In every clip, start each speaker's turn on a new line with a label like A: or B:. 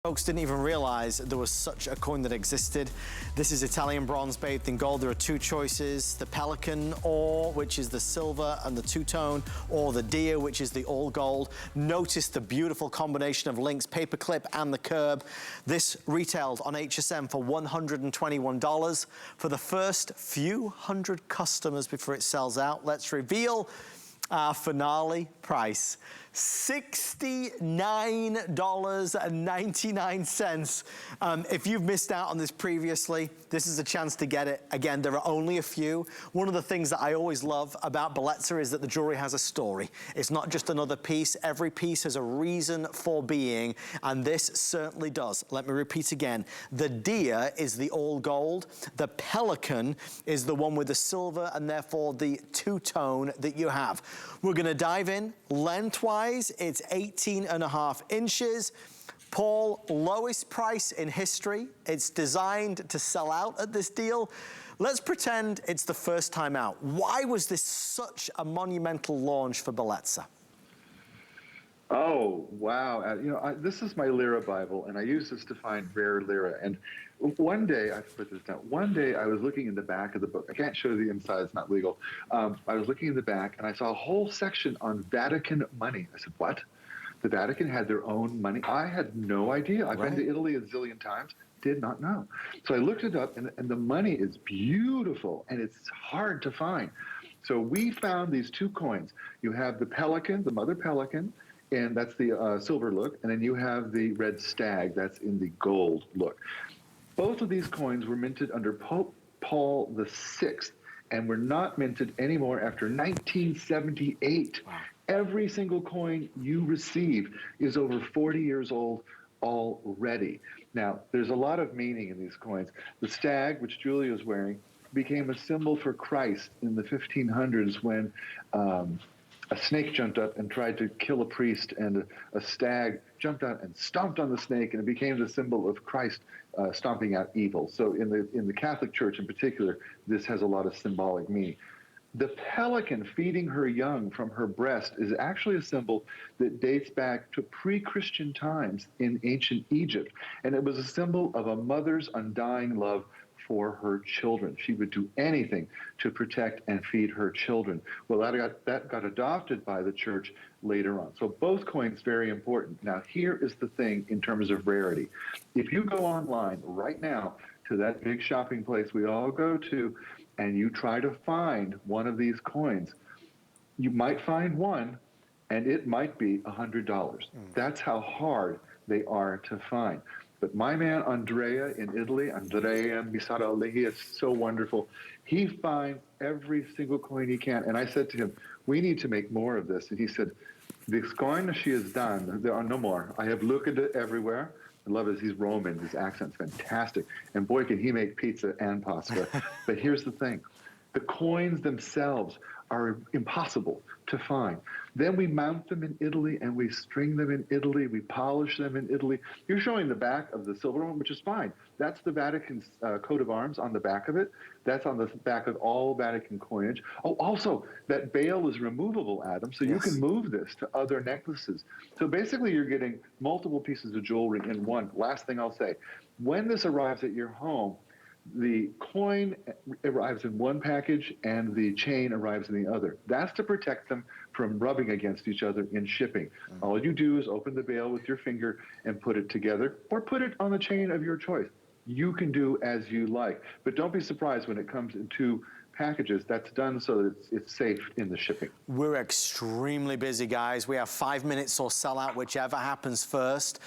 A: Folks didn't even realize there was such a coin that existed. This is Italian bronze bathed in gold. There are two choices, the Pelican ore, which is the silver and the two-tone, or the deer, which is the all gold. Notice the beautiful combination of links, paperclip and the curb. This retailed on HSN for $121. For the first few hundred customers before it sells out, let's reveal our finale price. $69.99. If you've missed out on this previously, this is a chance to get it. Again, there are only a few. One of the things that I always love about Bellezza is that the jewelry has a story. It's not just another piece. Every piece has a reason for being, and this certainly does. Let me repeat again. The deer is the all gold. The Pelican is the one with the silver and therefore the two-tone that you have. We're gonna dive in lengthwise. It's 18.5 inches. Paul, lowest price in history. It's designed to sell out at this deal. Let's pretend it's the first time out. Why was this such a monumental launch for Bellezza?
B: Oh, wow. This is my Lira Bible, and I use this to find rare Lira. And one day, I put this down, one day I was looking in the back of the book. I can't show the inside, it's not legal. I was looking in the back, and I saw a whole section on Vatican money. I said, what? The Vatican had their own money? I had no idea. I've been to Italy a zillion times, did not know. So I looked it up, and the money is beautiful, and it's hard to find. So we found these two coins. You have the Pelican, the mother Pelican, and that's the silver look, and then you have the red stag, that's in the gold look. Both of these coins were minted under Pope Paul VI, and were not minted anymore after 1978. Wow. Every single coin you receive is over 40 years old already. Now, there's a lot of meaning in these coins. The stag, which Julia is wearing, became a symbol for Christ in the 1500s when a snake jumped up and tried to kill a priest, and a stag jumped out and stomped on the snake, and it became the symbol of Christ stomping out evil. So in the Catholic Church in particular, this has a lot of symbolic meaning. The pelican feeding her young from her breast is actually a symbol that dates back to pre-Christian times in ancient Egypt, and it was a symbol of a mother's undying love for her children. She would do anything to protect and feed her children. Well, that got adopted by the church later on. So both coins very important. Now, here is the thing in terms of rarity. If you go online right now to that big shopping place we all go to, and you try to find one of these coins, you might find one, and it might be $100. That's how hard they are to find. But my man Andrea in Italy, Andrea Misarelli, he is so wonderful. He finds every single coin he can. And I said to him, we need to make more of this. And he said, this coin she has done, there are no more. I have looked at it everywhere. I love it. He's Roman. His accent's fantastic. And boy, can he make pizza and pasta. But here's the thing. The coins themselves are impossible to find. Then we mount them in Italy, and we string them in Italy. We polish them in Italy. You're showing the back of the silver one, which is fine. That's the Vatican's coat of arms on the back of it. That's on the back of all Vatican coinage. Oh, also, that bail is removable, Adam, so you can move this to other necklaces. So basically, you're getting multiple pieces of jewelry in one. Last thing I'll say, when this arrives at your home, the coin arrives in one package and the chain arrives in the other. That's to protect them from rubbing against each other in shipping. All you do is open the bail with your finger and put it together, or put it on the chain of your choice. You can do as you like, but don't be surprised when it comes in two packages. That's done so that it's safe in the shipping.
A: We're extremely busy, guys. We have 5 minutes or sell out, whichever happens first.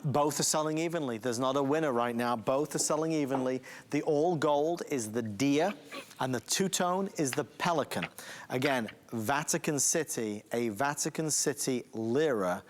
A: Both are selling evenly. There's not a winner right now. Both are selling evenly. The all gold is the deer, and the two-tone is the pelican. Again, Vatican City, a Vatican City Lira,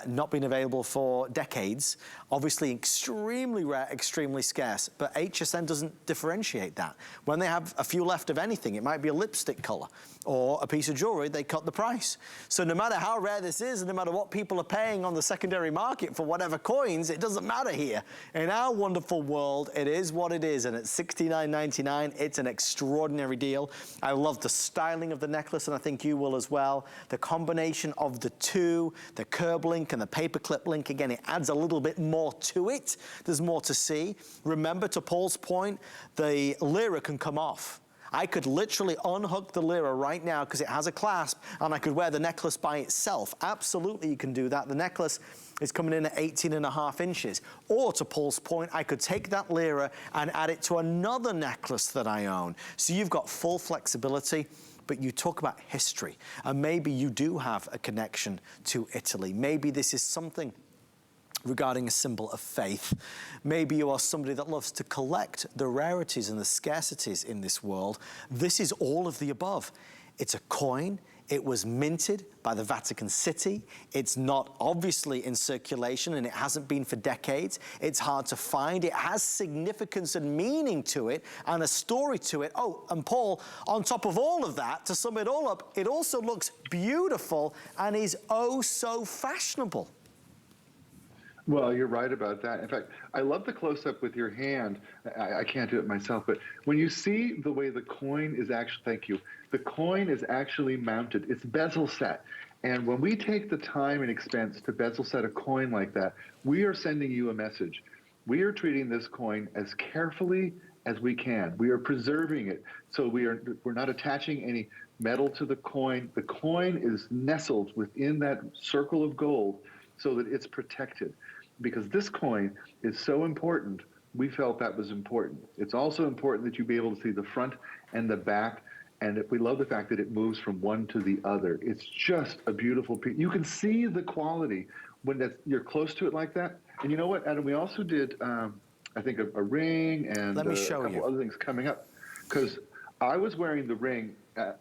A: not been available for decades. Obviously extremely rare, extremely scarce, but HSN doesn't differentiate that. When they have a few left of anything, it might be a lipstick color or a piece of jewelry, they cut the price. So no matter how rare this is, and no matter what people are paying on the secondary market for whatever coins, it doesn't matter here. In our wonderful world, it is what it is, and at $69.99, it's an extraordinary deal. I love the styling of the necklace, and I think you will as well. The combination of the two, the curb link and the paperclip link, again, it adds a little bit more to it. There's more to see. Remember, to Paul's point, the Lira can come off. I could literally unhook the Lira right now because it has a clasp, and I could wear the necklace by itself. Absolutely, you can do that. The necklace is coming in at 18.5 inches. Or, to Paul's point, I could take that Lira and add it to another necklace that I own. So you've got full flexibility. But you talk about history, and maybe you do have a connection to Italy. Maybe this is something regarding a symbol of faith. Maybe you are somebody that loves to collect the rarities and the scarcities in this world. This is all of the above. It's a coin. It was minted by the Vatican City. It's not obviously in circulation, and it hasn't been for decades. It's hard to find. It has significance and meaning to it and a story to it. Oh, and Paul, on top of all of that, to sum it all up, it also looks beautiful and is oh so fashionable.
B: Well, you're right about that. In fact, I love the close-up with your hand. I can't do it myself, but when you see the way the coin is actually, thank you, the coin is actually mounted. It's bezel set. And when we take the time and expense to bezel set a coin like that, we are sending you a message. We are treating this coin as carefully as we can. We are preserving it. So we're not attaching any metal to the coin. The coin is nestled within that circle of gold so that it's protected. Because this coin is so important, we felt that was important. It's also important that you be able to see the front and the back, and we love the fact that it moves from one to the other. It's just a beautiful piece. You can see the quality when you're close to it like that. And you know what, Adam, we also did, I think, a ring and
A: Let me show
B: a couple
A: you.
B: other things coming up. Because I was wearing the ring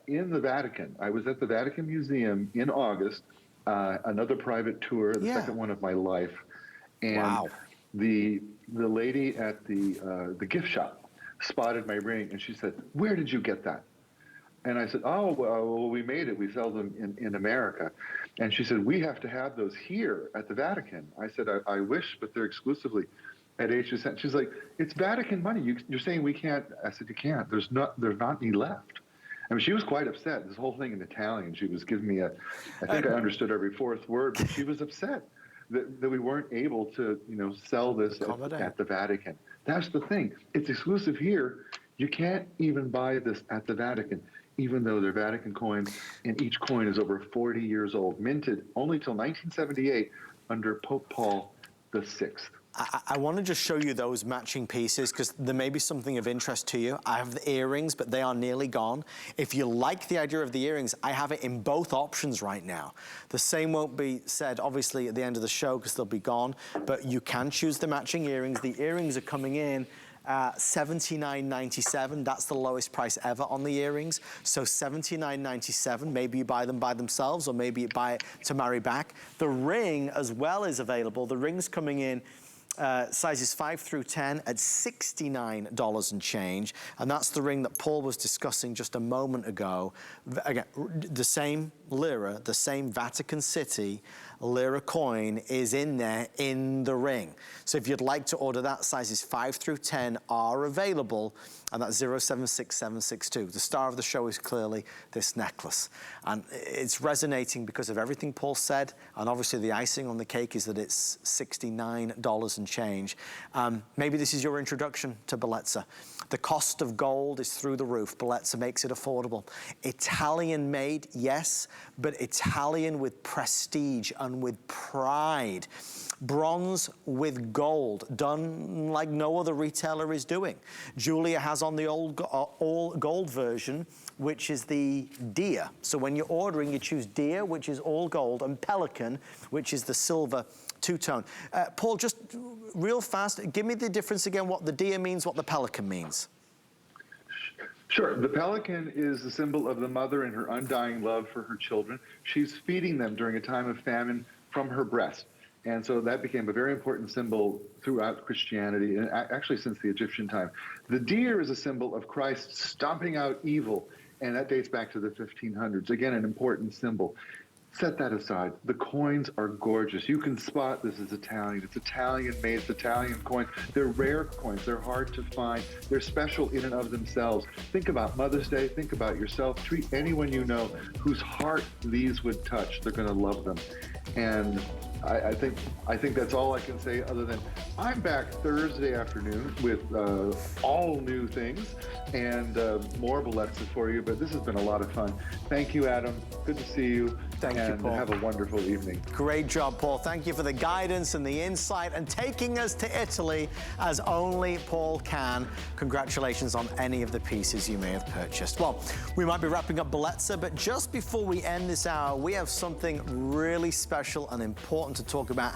B: in the Vatican. I was at the Vatican Museum in August, another private tour, the second one of my life. And
A: wow.
B: the lady at the gift shop spotted my ring, and she said, "Where did you get that?" And I said, "Oh, well, we made it. We sell them in America." And she said, "We have to have those here at the Vatican." I said, I wish, but they're exclusively at HSN. She's like, "It's Vatican money. You're saying we can't?" I said, "You can't. There's not any left." I mean, she was quite upset. This whole thing in Italian. She was giving me I think I understood every fourth word, but she was upset that we weren't able to, sell this at the Vatican. That's the thing. It's exclusive here. You can't even buy this at the Vatican, even though they're Vatican coins, and each coin is over 40 years old, minted only till 1978 under Pope Paul VI.
A: I want to just show you those matching pieces because there may be something of interest to you. I have the earrings, but they are nearly gone. If you like the idea of the earrings, I have it in both options right now. The same won't be said, obviously, at the end of the show because they'll be gone, but you can choose the matching earrings. The earrings are coming in $79.97. That's the lowest price ever on the earrings. So $79.97. Maybe you buy them by themselves, or maybe you buy it to marry back. The ring as well is available. The ring's coming in sizes 5 through 10 at $69 and change, and that's the ring that Paul was discussing just a moment ago. Again, the same Lira, the same Vatican City Lira coin is in there in the ring. So if you'd like to order that, sizes 5 through 10 are available, and that's 076762. The star of the show is clearly this necklace, and it's resonating because of everything Paul said, and obviously the icing on the cake is that it's $69 and change. Maybe this is your introduction to Bellezza. The cost of gold is through the roof. Bellezza makes it affordable. Italian made, yes, but Italian with prestige and with pride. Bronze with gold, done like no other retailer is doing. Julia has on the all gold version, which is the deer. So when you're ordering, you choose deer, which is all gold, and Pelican, which is the silver two-tone. Paul, just real fast, give me the difference again, what the deer means, what the pelican means.
B: Sure. The pelican is the symbol of the mother and her undying love for her children. She's feeding them during a time of famine from her breast. And so that became a very important symbol throughout Christianity, and actually since the Egyptian time. The deer is a symbol of Christ stomping out evil, and that dates back to the 1500s. Again, an important symbol. Set that aside. The coins are gorgeous. You can spot this is Italian. It's Italian made. It's Italian coins. They're rare coins. They're hard to find. They're special in and of themselves. Think about Mother's Day. Think about yourself. Treat anyone you know whose heart these would touch. They're going to love them. And I think that's all I can say, other than I'm back Thursday afternoon with all new things and more Bellezza for you. But this has been a lot of fun. Thank you, Adam. Good to see you.
A: Thank you, Paul.
B: And have a wonderful evening.
A: Great job, Paul. Thank you for the guidance and the insight and taking us to Italy as only Paul can. Congratulations on any of the pieces you may have purchased. Well, we might be wrapping up Bellezza, but just before we end this hour, we have something really special and important to talk about.